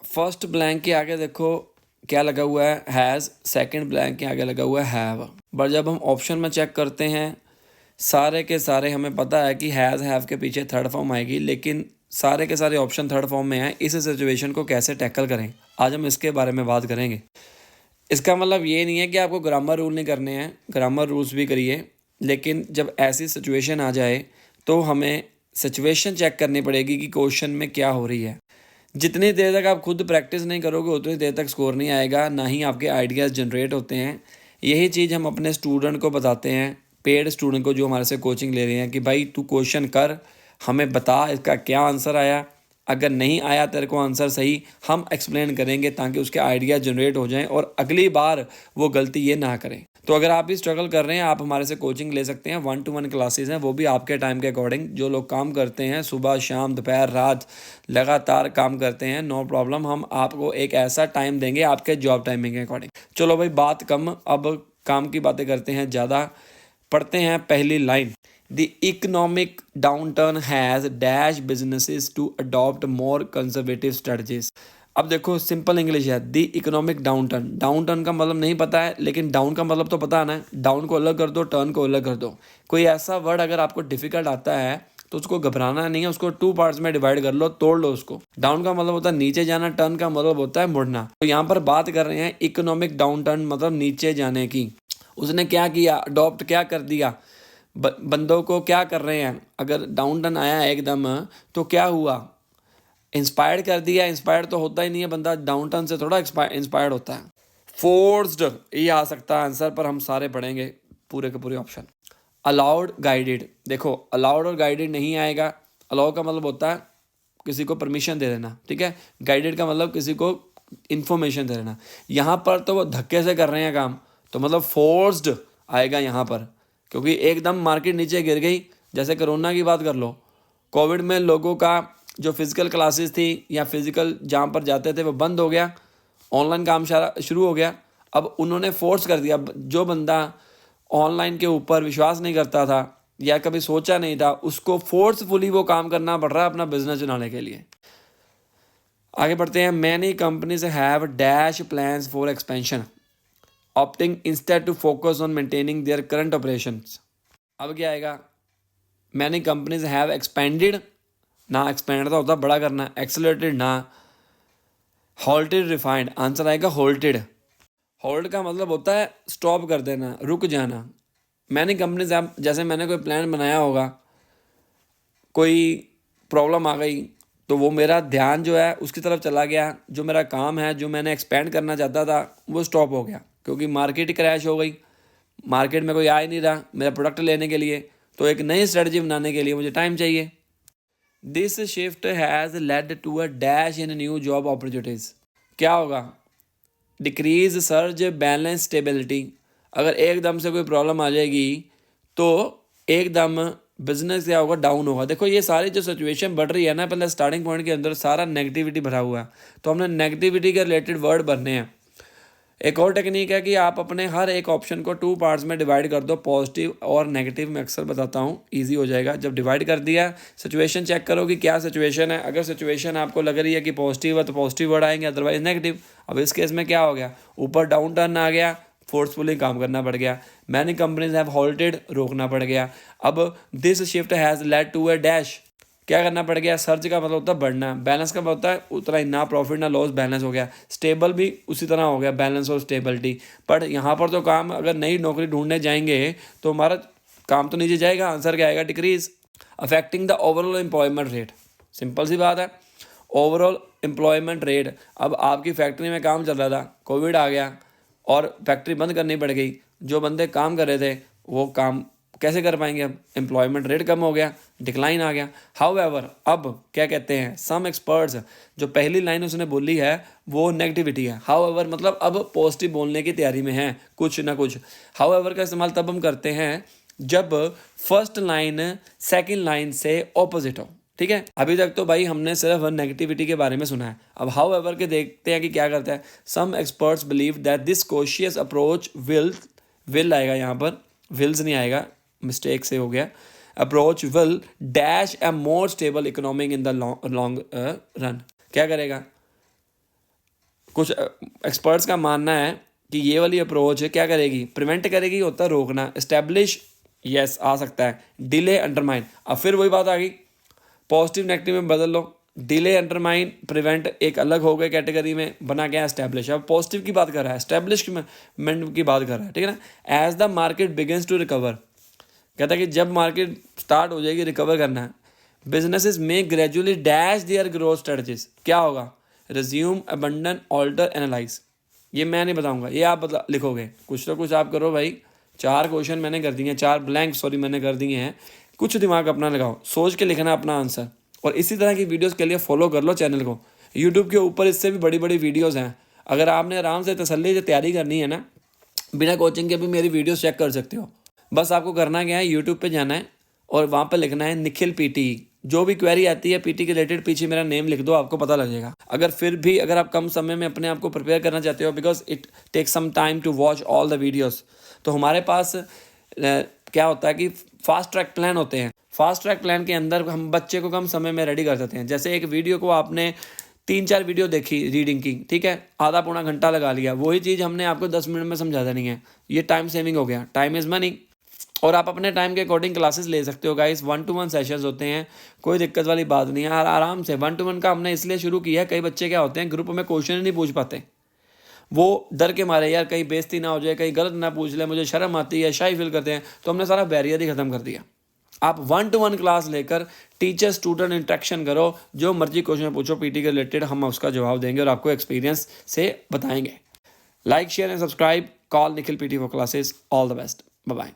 First blank के आगे देखो क्या लगा हुआ है, हैज़। सेकंड ब्लैंक के आगे लगा हुआ है हैव। बट जब हम ऑप्शन में चेक करते हैं सारे के सारे हमें पता है कि हैज़ हैव के पीछे थर्ड फॉर्म आएगी, लेकिन सारे के सारे ऑप्शन थर्ड फॉर्म में हैं। इस सिचुएशन को कैसे टैकल करें, आज हम इसके बारे में बात करेंगे। इसका मतलब ये नहीं है कि आपको ग्रामर रूल नहीं करने हैं, ग्रामर रूल्स भी करिए, लेकिन जब ऐसी सिचुएशन आ जाए तो हमें सिचुएशन चेक करनी पड़ेगी कि क्वेश्चन में क्या हो रही है। जितनी देर तक आप खुद प्रैक्टिस नहीं करोगे उतनी देर तक स्कोर नहीं आएगा, ना ही आपके आइडियाज़ जनरेट होते हैं। यही चीज़ हम अपने स्टूडेंट को बताते हैं, पेड स्टूडेंट को जो हमारे से कोचिंग ले रहे हैं, कि भाई तू क्वेश्चन कर, हमें बता इसका क्या आंसर आया। अगर नहीं आया तेरे को आंसर सही, हम एक्सप्लेन करेंगे ताकि उसके आइडिया जनरेट हो जाएं और अगली बार वो गलती ये ना करें। तो अगर आप भी स्ट्रगल कर रहे हैं, आप हमारे से कोचिंग ले सकते हैं। 1-to-1 क्लासेस हैं, वो भी आपके टाइम के अकॉर्डिंग। जो लोग काम करते हैं सुबह शाम दोपहर रात लगातार काम करते हैं, नो प्रॉब्लम, हम आपको एक ऐसा टाइम देंगे आपके जॉब टाइमिंग के अकॉर्डिंग। चलो भाई बात कम, अब काम की बातें करते हैं ज़्यादा। पढ़ते हैं पहली line. The economic downturn has dash businesses to adopt more conservative strategies। अब देखो सिंपल इंग्लिश है, the economic downturn. Downturn का मतलब नहीं पता है, लेकिन डाउन का मतलब तो पता है ना। डाउन को अलग कर दो, टर्न को अलग कर दो। कोई ऐसा वर्ड अगर आपको डिफिकल्ट आता है तो उसको घबराना नहीं है, उसको 2 पार्ट्स में डिवाइड कर लो, तोड़ लो उसको। डाउन का मतलब होता है नीचे जाना, टर्न का मतलब होता है मुड़ना। तो यहाँ पर बात कर रहे हैं इकोनॉमिक डाउन टर्न मतलब नीचे जाने की। उसने क्या किया, अडॉप्ट क्या कर दिया, बंदों को क्या कर रहे हैं। अगर डाउन टर्न आया एकदम तो क्या हुआ, इंस्पायर्ड कर दिया। इंस्पायर्ड तो होता ही नहीं है बंदा, डाउन टर्न से थोड़ा इंस्पायर्ड होता है। फोर्स्ड ये आ सकता है आंसर, पर हम सारे पढ़ेंगे पूरे के पूरे ऑप्शन। अलाउड गाइडेड, देखो अलाउड और गाइडेड नहीं आएगा। अलाउ का मतलब होता है किसी को परमिशन दे देना, ठीक है। गाइडेड का मतलब किसी को इन्फॉर्मेशन दे देना। यहाँ पर तो वो धक्के से कर रहे हैं काम, तो मतलब फोर्स्ड आएगा यहाँ पर, क्योंकि एकदम मार्केट नीचे गिर गई। जैसे कोरोना की बात कर लो, कोविड में लोगों का जो फिज़िकल क्लासेस थी या फिज़िकल जहाँ पर जाते थे वो बंद हो गया, ऑनलाइन काम शुरू हो गया। अब उन्होंने फोर्स कर दिया, जो बंदा ऑनलाइन के ऊपर विश्वास नहीं करता था या कभी सोचा नहीं था, उसको फोर्सफुली वो काम करना पड़ रहा है अपना बिजनेस चलाने के लिए। आगे बढ़ते हैं। Many companies have dash plans for expansion opting instead to focus on maintaining their current operations. अब क्या आएगा, मैनी कंपनीज हैव एक्सपेंडेड, ना एक्सपेंड का होता बड़ा करना, एक्सेलरेटेड ना, हॉल्टेड रिफाइंड, आंसर आएगा होल्टेड। होल्ड का मतलब होता है स्टॉप कर देना, रुक जाना। मैनी कंपनीज, जैसे मैंने कोई प्लान बनाया होगा, कोई प्रॉब्लम आ गई तो वो मेरा ध्यान जो है उसकी तरफ चला गया, जो मेरा काम है जो मैंने एक्सपेंड करना चाहता था वो स्टॉप हो गया, क्योंकि मार्केट ही क्रैश हो गई। मार्केट में कोई आ ही नहीं रहा मेरा प्रोडक्ट लेने के लिए, तो एक नई स्ट्रेटजी बनाने के लिए मुझे टाइम चाहिए। This shift has led to a dash in new job opportunities. क्या होगा, डिक्रीज सर्ज बैलेंस स्टेबिलिटी। अगर एकदम से कोई प्रॉब्लम आ जाएगी तो एकदम बिजनेस क्या होगा, डाउन होगा। देखो ये सारी जो सिचुएशन बढ़ रही है ना, पहले स्टार्टिंग पॉइंट के अंदर सारा नेगेटिविटी भरा हुआ है, तो हमने नेगेटिविटी के रिलेटेड वर्ड भरने हैं। एक और टेक्निक है कि आप अपने हर एक ऑप्शन को 2 पार्ट्स में डिवाइड कर दो, पॉजिटिव और नेगेटिव। मैं अक्सर बताता हूँ, इजी हो जाएगा। जब डिवाइड कर दिया, सिचुएशन चेक करो कि क्या सिचुएशन है। अगर सिचुएशन आपको लग रही है कि पॉजिटिव है तो पॉजिटिव वर्ड आएंगे, अदरवाइज नेगेटिव। अब इस केस में क्या हो गया, ऊपर डाउन टर्न आ गया, फोर्सफुली काम करना पड़ गया। मैनी कंपनीज हैव हॉल्टेड, रोकना पड़ गया। अब this shift has led to a dash, क्या करना पड़ गया, सर्च का मतलब होता है बढ़ना, बैलेंस का मतलब होता है उतना ही, ना प्रॉफिट ना लॉस, बैलेंस हो गया। स्टेबल भी उसी तरह हो गया, बैलेंस और स्टेबिलिटी। पर यहाँ पर तो काम, अगर नई नौकरी ढूंढने जाएंगे तो हमारा काम तो नीचे जाएगा, आंसर क्या आएगा, decrease. Affecting the overall employment rate, simple सी बात है, ओवरऑल एम्प्लॉयमेंट रेट। अब आपकी फैक्ट्री में काम चल रहा था, कोविड आ गया और फैक्ट्री बंद करनी पड़ गई। जो बंदे काम कर रहे थे वो काम कैसे कर पाएंगे, अब एम्प्लॉयमेंट रेट कम हो गया, डिक्लाइन आ गया। हाउएवर अब क्या कहते हैं सम एक्सपर्ट्स, जो पहली लाइन उसने बोली है वो नेगेटिविटी है। हाउएवर मतलब अब पॉजिटिव बोलने की तैयारी में है कुछ ना कुछ। हाउएवर का इस्तेमाल तब हम करते हैं जब फर्स्ट लाइन सेकंड लाइन से ऑपोजिट हो, ठीक है। अभी तक तो भाई हमने सिर्फ नेगेटिविटी के बारे में सुना है, अब हाउएवर के देखते हैं कि क्या करता है। Some experts believe that this cautious approach will आएगा, यहाँ पर विल्स नहीं आएगा, मिस्टेक से हो गया। Approach will dash A more stable economic in the long run. क्या करेगा, कुछ एक्सपर्ट्स का मानना है कि ये वाली अप्रोच क्या करेगी, प्रिवेंट करेगी, होता है रोकना। इस्टेब्लिश, यस आ सकता है। डिले, अंडरमाइन, अब फिर वही बात आ गई, पॉजिटिव नेगेटिव में बदल लो। डिले, अंडरमाइन, प्रिवेंट एक अलग हो गए कैटेगरी में, बना गया एस्टेब्लिश। अब पॉजिटिव की बात कर रहा है, एस्टेब्लिशमेंट की बात कर रहा है, ठीक है ना। As the market begins to recover, कहता है कि जब मार्केट स्टार्ट हो जाएगी रिकवर करना है, बिजनेसेस में gradually dash their growth strategies, क्या होगा, रिज्यूम, अबंडन, ऑल्टर, एनालाइज। ये मैं नहीं बताऊंगा, ये आप लिखोगे, कुछ तो कुछ आप करो भाई। 4 क्वेश्चन मैंने कर दिए हैं, 4 ब्लैंक मैंने कर दिए हैं, कुछ दिमाग अपना लगाओ, सोच के लिखना अपना आंसर। और इसी तरह की वीडियोस के लिए फॉलो कर लो चैनल को। यूट्यूब के ऊपर इससे भी बड़ी बड़ी वीडियोस हैं। अगर आपने आराम से तसल्ली से तैयारी करनी है ना, बिना कोचिंग के भी मेरी वीडियोस चेक कर सकते हो। बस आपको करना क्या है, यूट्यूब पे जाना है और वहाँ पे लिखना है निखिल पीटी। जो भी क्वेरी आती है पीटी के रिलेटेड, पीछे मेरा नेम लिख दो, आपको पता लग जाएगा। अगर फिर भी अगर आप कम समय में अपने आप को प्रिपेयर करना चाहते हो, because it takes some time to watch all the videos, तो हमारे पास क्या होता है कि फास्ट ट्रैक प्लान होते हैं। फास्ट ट्रैक प्लान के अंदर हम बच्चे को कम समय में रेडी कर सकते हैं। जैसे एक वीडियो को आपने 3-4 वीडियो देखी रीडिंग की, ठीक है, आधा पौना घंटा लगा लिया, वही चीज़ हमने आपको 10 मिनट में समझा देनी है। ये टाइम सेविंग हो गया, टाइम इज़ मनी। और आप अपने टाइम के अकॉर्डिंग क्लासेस ले सकते हो गाइस। 1-to-1 सेशंस होते हैं, कोई दिक्कत वाली बात नहीं है, आराम से। 1-to-1 का हमने इसलिए शुरू किया है, कई बच्चे क्या होते हैं ग्रुप में क्वेश्चन ही नहीं पूछ पाते, वो डर के मारे यार कहीं बेइज्जती ना हो जाए, कहीं गलत ना पूछ ले, मुझे शर्म आती है, शाई फील करते हैं, तो हमने सारा बैरियर ही खत्म कर दिया। आप 1-to-1 क्लास लेकर टीचर स्टूडेंट इंटरेक्शन करो, जो मर्जी क्वेश्चन पूछो पीटी के रिलेटेड, हम उसका जवाब देंगे और आपको एक्सपीरियंस से बताएंगे। Like, share and subscribe. Call Nikhil PT for classes. All the best, bye bye.